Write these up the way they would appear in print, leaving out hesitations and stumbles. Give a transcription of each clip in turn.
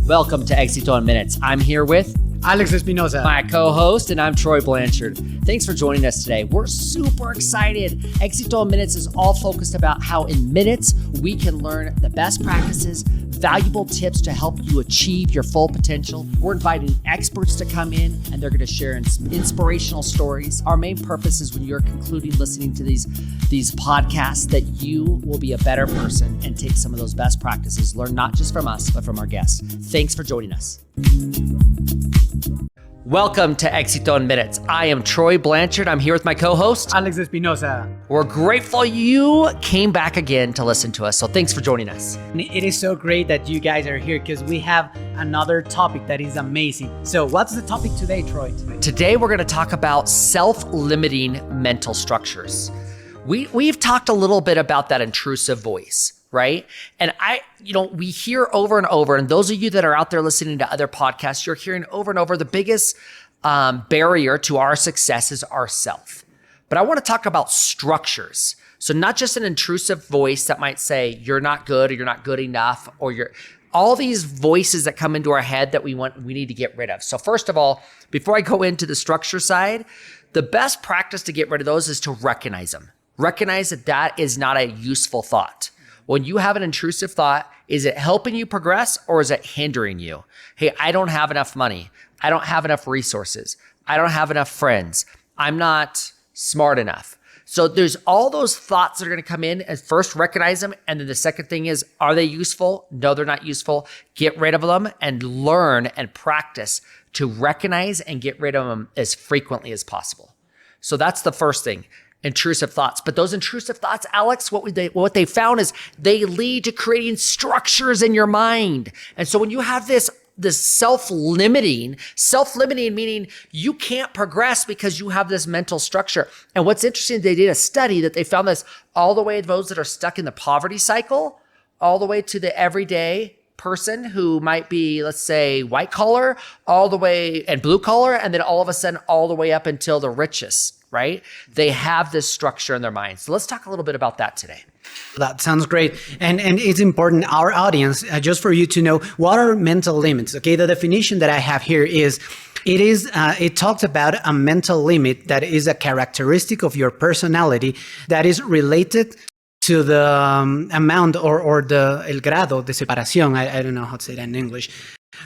Welcome to Éxito in Minutes. I'm here with Alex Espinosa, my co-host, and I'm Troy Blanchard. Thanks for joining us today. We're super excited. Éxito in Minutes is all focused about how in minutes we can learn the best practices, valuable tips to help you achieve your full potential. We're inviting experts to come in and they're going to share inspirational stories. Our main purpose is when you're concluding listening to these podcasts that you will be a better person and take some of those best practices, learn not just from us, but from our guests. Thanks for joining us. Welcome to Éxito in Minutes. I am Troy Blanchard. I'm here with my co-host, Alex Espinosa. We're grateful you came back again to listen to us. So thanks for joining us. It is so great that you guys are here because we have another topic that is amazing. So what's the topic today, Troy? Today, we're going to talk about self-limiting mental structures. We've talked a little bit about that intrusive voice, right? And we hear over and over, and those of you that are out there listening to other podcasts, you're hearing over and over, the biggest barrier to our success is ourself. But I want to talk about structures. So not just an intrusive voice that might say, you're not good, or you're not good enough, or all these voices that come into our head that we need to get rid of. So first of all, before I go into the structure side, the best practice to get rid of those is to recognize them. Recognize that is not a useful thought. When you have an intrusive thought, is it helping you progress or is it hindering you? Hey, I don't have enough money. I don't have enough resources. I don't have enough friends. I'm not smart enough. So there's all those thoughts that are going to come in, and first recognize them. And then the second thing is, are they useful? No, they're not useful. Get rid of them and learn and practice to recognize and get rid of them as frequently as possible. So that's the first thing. Intrusive thoughts. But those intrusive thoughts, Alex, what they found is they lead to creating structures in your mind. And so when you have this self-limiting meaning you can't progress because you have this mental structure. And what's interesting, they did a study that they found this all the way to those that are stuck in the poverty cycle, all the way to the everyday person who might be, let's say, white collar, all the way, and blue collar, and then all of a sudden all the way up until the richest. Right? They have this structure in their mind. So let's talk a little bit about that today. That sounds great. And it's important, our audience, just for you to know, what are mental limits? Okay, the definition that I have here is, it talks about a mental limit that is a characteristic of your personality that is related to the amount or the el grado de separación. I don't know how to say that in English.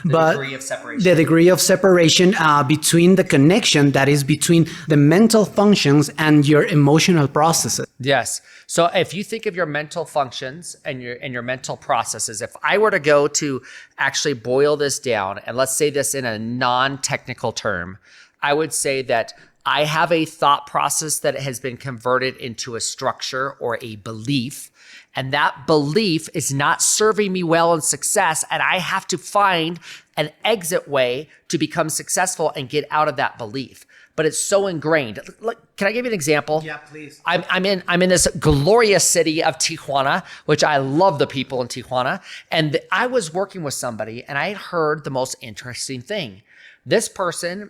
The degree of separation. The degree of separation between the connection that is between the mental functions and your emotional processes. Yes. So if you think of your mental functions and your mental processes, if I were to go to actually boil this down, and let's say this in a non-technical term, I would say that I have a thought process that has been converted into a structure or a belief. And that belief is not serving me well in success. And I have to find an exit way to become successful and get out of that belief. But it's so ingrained. Look, can I give you an example? Yeah, please. I'm in this glorious city of Tijuana, which I love the people in Tijuana. And I was working with somebody and I heard the most interesting thing. This person,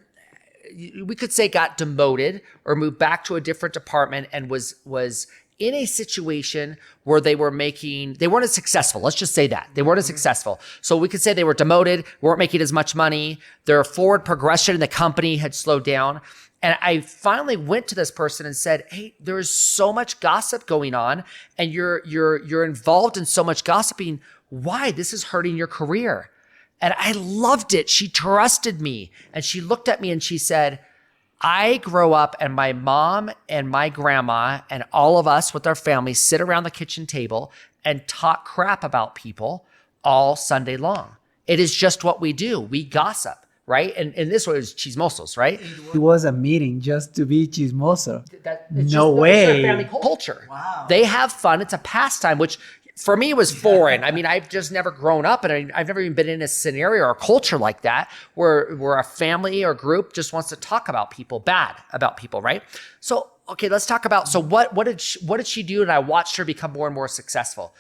we could say, got demoted or moved back to a different department and was in a situation where they weren't as successful. Let's just say that. They weren't as successful. So we could say they were demoted, weren't making as much money. Their forward progression in the company had slowed down. And I finally went to this person and said, hey, there's so much gossip going on and you're involved in so much gossiping. Why? This is hurting your career. And I loved it. She trusted me. And she looked at me and she said, I grow up and my mom and my grandma and all of us with our families sit around the kitchen table and talk crap about people all Sunday long. It is just what we do. We gossip, right? And this was chismosos, right? It was a meeting just to be chismoso. No way. It's their family culture. Wow. They have fun. It's a pastime, which for me was foreign. I mean, I've just never grown up and I've never even been in a scenario or a culture like that where a family or group just wants to talk about people, bad about people, right? So, okay, let's talk about, so what did she do? And I watched her become more and more successful.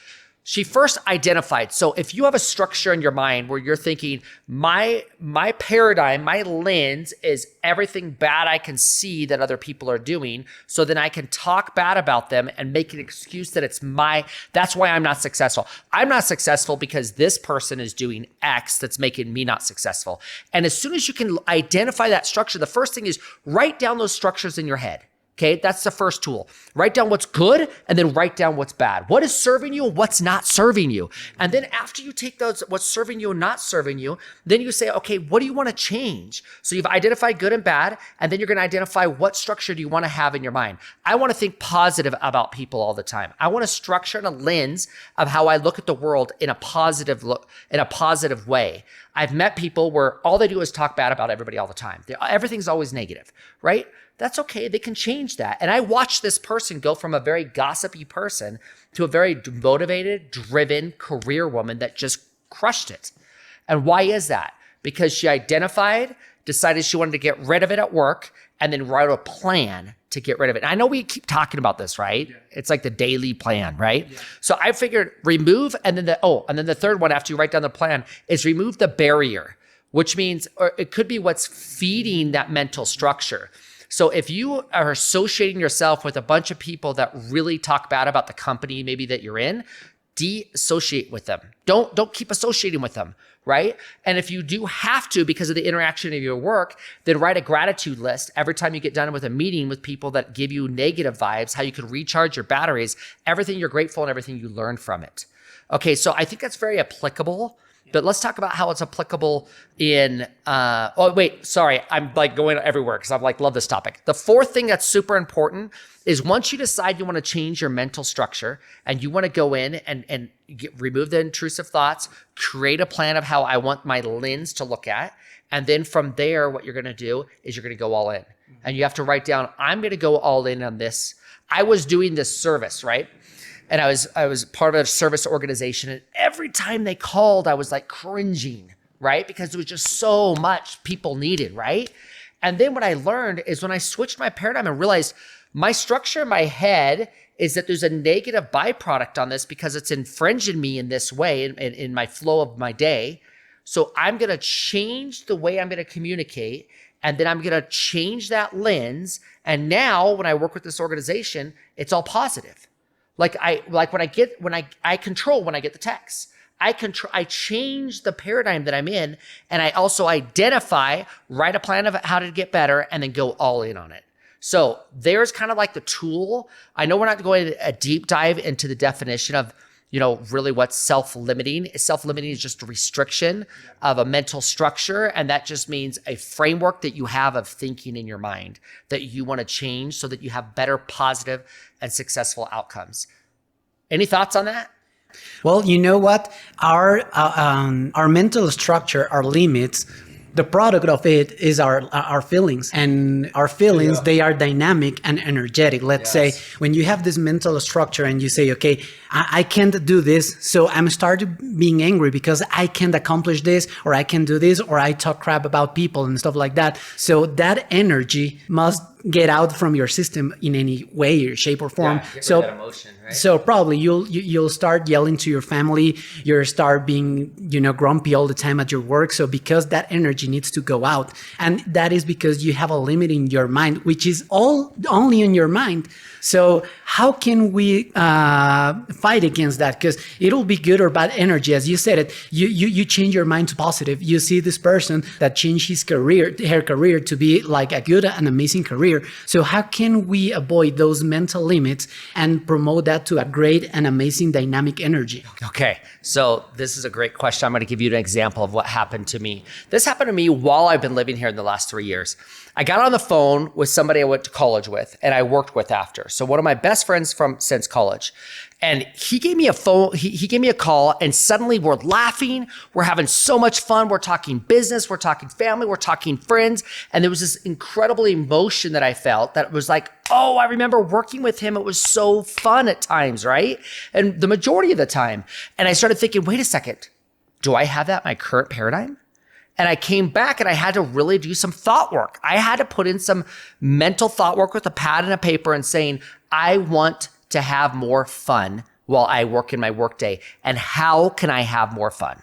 She first identified. So if you have a structure in your mind where you're thinking, my paradigm, my lens is everything bad I can see that other people are doing, so then I can talk bad about them and make an excuse that that's why I'm not successful. I'm not successful because this person is doing X that's making me not successful. And as soon as you can identify that structure, the first thing is write down those structures in your head. Okay, that's the first tool. Write down what's good and then write down what's bad. What is serving you and what's not serving you? And then after you take those, what's serving you and not serving you, then you say, okay, what do you want to change? So you've identified good and bad, and then you're going to identify what structure do you want to have in your mind. I want to think positive about people all the time. I want to structure in a lens of how I look at the world in a positive way. I've met people where all they do is talk bad about everybody all the time. Everything's always negative, right? That's okay. They can change that. And I watched this person go from a very gossipy person to a very motivated, driven career woman that just crushed it. And why is that? Because she identified, decided she wanted to get rid of it at work, and then wrote a plan to get rid of it. And I know we keep talking about this, right? Yeah. It's like the daily plan, right? Yeah. So I figured remove, and then the third one after you write down the plan is remove the barrier, which means, or it could be what's feeding that mental structure. So if you are associating yourself with a bunch of people that really talk bad about the company maybe that you're in, de-associate with them. Don't keep associating with them, right? And if you do have to because of the interaction of your work, then write a gratitude list every time you get done with a meeting with people that give you negative vibes, how you can recharge your batteries, everything you're grateful and everything you learn from it. Okay, so I think that's very applicable. But let's talk about how it's applicable in, I'm like going everywhere because I'm like, love this topic. The fourth thing that's super important is once you decide you want to change your mental structure and you want to go in and remove the intrusive thoughts, create a plan of how I want my lens to look at. And then from there, what you're going to do is you're going to go all in. And you have to write down, I'm going to go all in on this. I was doing this service, right? And I was part of a service organization, and every time they called, I was like cringing, right? Because there was just so much people needed, right? And then what I learned is when I switched my paradigm and realized my structure in my head is that there's a negative byproduct on this because it's infringing me in this way in my flow of my day. So I'm going to change the way I'm going to communicate, and then I'm going to change that lens. And now when I work with this organization, it's all positive. I control when I get the text. I change the paradigm that I'm in, and I also identify, write a plan of how to get better, and then go all in on it. So there's kind of like the tool. I know we're not going a deep dive into the definition of, really what's self-limiting. Self-limiting is just a restriction of a mental structure, and that just means a framework that you have of thinking in your mind that you want to change so that you have better, positive, and successful outcomes. Any thoughts on that? Well, you know what? Our mental structure, our limits, the product of it is our feelings, and our feelings, they are dynamic and energetic. Let's say when you have this mental structure and you say, okay, I can't do this. So I'm started being angry because I can't accomplish this, or I can do this, or I talk crap about people and stuff like that. So that energy must get out from your system in any way or shape or form. Get rid of that emotion, right? So probably you'll start yelling to your family. You'll start being, grumpy all the time at your work. So because that energy needs to go out, and that is because you have a limit in your mind, which is only in your mind. So how can we fight against that? Because it'll be good or bad energy. As you said it, you change your mind to positive. You see this person that changed her career to be like a good and amazing career. So how can we avoid those mental limits and promote that to a great and amazing dynamic energy? Okay, so this is a great question. I'm going to give you an example of what happened to me. This happened to me while I've been living here in the last 3 years. I got on the phone with somebody I went to college with and I worked with after. So one of my best friends since college. And he gave me a phone, he gave me a call, and suddenly we're laughing. We're having so much fun. We're talking business, we're talking family, we're talking friends. And there was this incredible emotion that I felt that was like, oh, I remember working with him. It was so fun at times, right? And the majority of the time. And I started thinking, wait a second, do I have that in my current paradigm? And I came back and I had to really do some thought work. I had to put in some mental thought work with a pad and a paper and saying, I want to have more fun while I work in my workday? And how can I have more fun?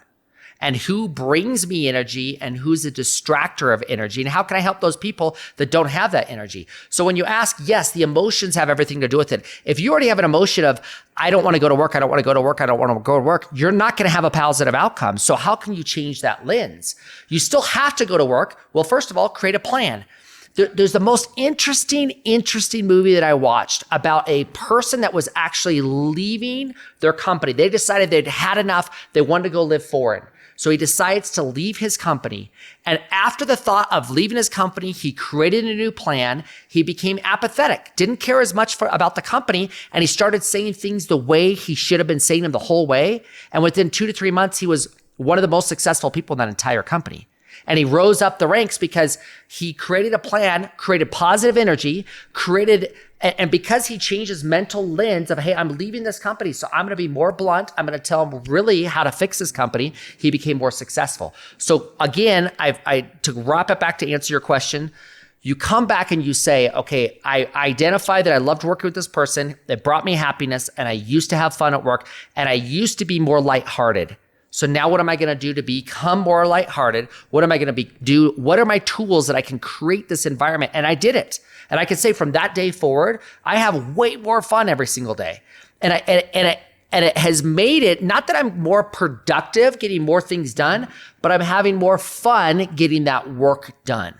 And who brings me energy and who's a distractor of energy? And how can I help those people that don't have that energy? So when you ask, yes, the emotions have everything to do with it. If you already have an emotion of, I don't want to go to work, I don't want to go to work, I don't want to go to work, you're not going to have a positive outcome. So how can you change that lens? You still have to go to work. Well, first of all, create a plan. There's the most interesting movie that I watched about a person that was actually leaving their company. They decided they'd had enough. They wanted to go live foreign. So he decides to leave his company. And after the thought of leaving his company, he created a new plan. He became apathetic, didn't care as much about the company. And he started saying things the way he should have been saying them the whole way. And within 2 to 3 months, he was one of the most successful people in that entire company. And he rose up the ranks because he created a plan, created positive energy, and because he changed his mental lens of, hey, I'm leaving this company, so I'm going to be more blunt. I'm going to tell him really how to fix this company. He became more successful. So again, to wrap it back to answer your question, you come back and you say, okay, I identify that I loved working with this person. It brought me happiness, and I used to have fun at work, and I used to be more lighthearted. So now what am I going to do to become more lighthearted? What am I going to do? What are my tools that I can create this environment? And I did it. And I can say from that day forward, I have way more fun every single day. And it has made it, not that I'm more productive, getting more things done, but I'm having more fun getting that work done.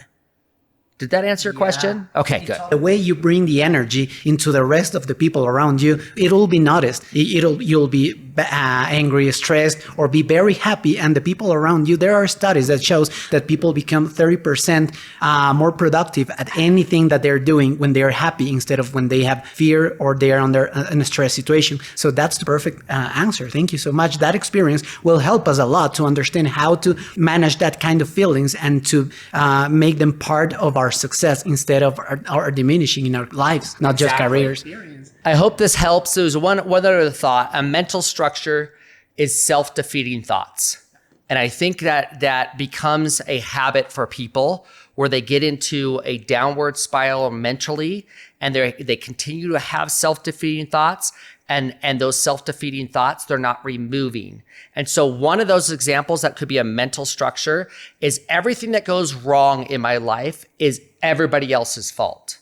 Did that answer your question? Okay, good. The way you bring the energy into the rest of the people around you, it'll be noticed. You'll be angry, stressed, or be very happy. And the people around you, there are studies that shows that people become 30% more productive at anything that they're doing when they're happy instead of when they have fear or they are under a stress situation. So that's the perfect answer. Thank you so much. That experience will help us a lot to understand how to manage that kind of feelings and to make them part of our success instead of our diminishing in our lives, not just careers. I hope this helps. There's one other thought. A mental structure is self-defeating thoughts. And I think that becomes a habit for people where they get into a downward spiral mentally and they continue to have self-defeating thoughts. And those self-defeating thoughts, they're not removing. And so one of those examples that could be a mental structure is everything that goes wrong in my life is everybody else's fault.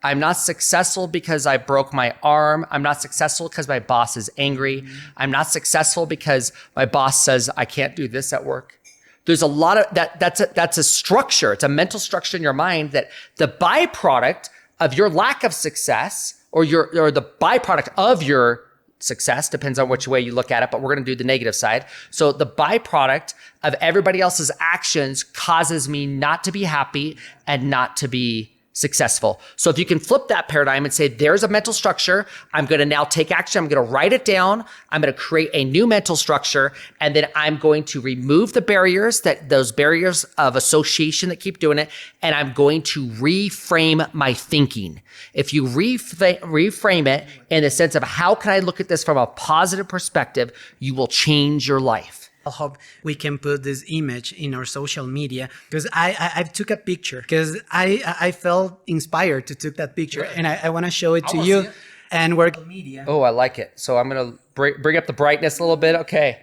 I'm not successful because I broke my arm. I'm not successful because my boss is angry. I'm not successful because my boss says I can't do this at work. There's a lot of that's a structure. It's a mental structure in your mind that the byproduct of your lack of success or the byproduct of your success, depends on which way you look at it, but we're going to do the negative side. So the byproduct of everybody else's actions causes me not to be happy and not to be successful. So if you can flip that paradigm and say, there's a mental structure, I'm going to now take action. I'm going to write it down. I'm going to create a new mental structure. And then I'm going to remove the barriers, those barriers of association that keep doing it. And I'm going to reframe my thinking. If you reframe it in the sense of how can I look at this from a positive perspective, you will change your life. I hope we can put this image in our social media because I took a picture because I felt inspired to take that picture and I want to show it to you and work media. Oh, I like it. So I'm going to bring up the brightness a little bit. Okay.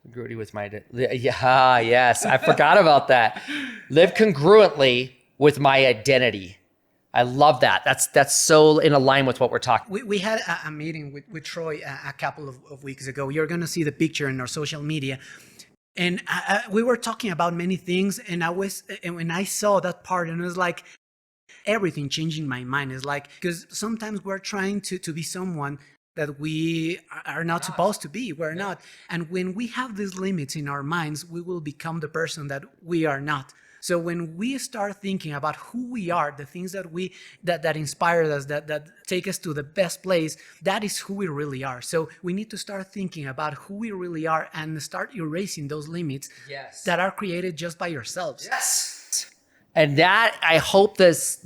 Congruity with my, yes, I forgot about that. Live congruently with my identity. I love that. That's so in line with what we're talking. We had a meeting with Troy a couple of weeks ago. You're going to see the picture in our social media. And we were talking about many things. And when I saw that part, and it was like everything changing my mind. It's like, because sometimes we're trying to be someone that we are not supposed to be. We're not. And when we have these limits in our minds, we will become the person that we are not. So when we start thinking about who we are, the things that inspire us, that take us to the best place, that is who we really are. So we need to start thinking about who we really are and start erasing those limits that are created just by yourselves. Yes. And that, I hope this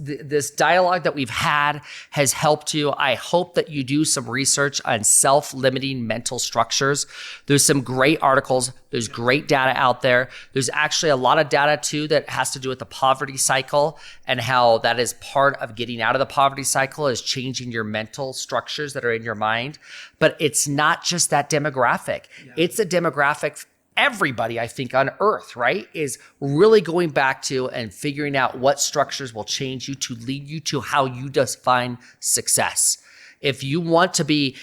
dialogue that we've had has helped you. I hope that you do some research on self-limiting mental structures. There's some great articles. There's great data out there. There's actually a lot of data too that has to do with the poverty cycle and how that is part of getting out of the poverty cycle is changing your mental structures that are in your mind. But it's not just that demographic. It's a demographic everybody, I think, on earth, right, is really going back to and figuring out what structures will change you to lead you to how you define success. If you want to be,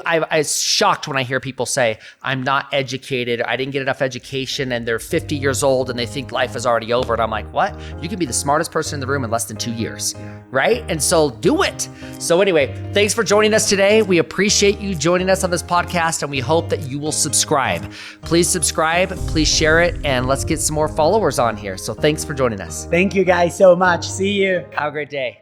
I'm shocked when I hear people say, I'm not educated, I didn't get enough education, and they're 50 years old and they think life is already over. And I'm like, what? You can be the smartest person in the room in less than 2 years, right? And so do it. So anyway, thanks for joining us today. We appreciate you joining us on this podcast, and we hope that you will subscribe. Please subscribe, please share it, and let's get some more followers on here. So thanks for joining us. Thank you guys so much. See you. Have a great day.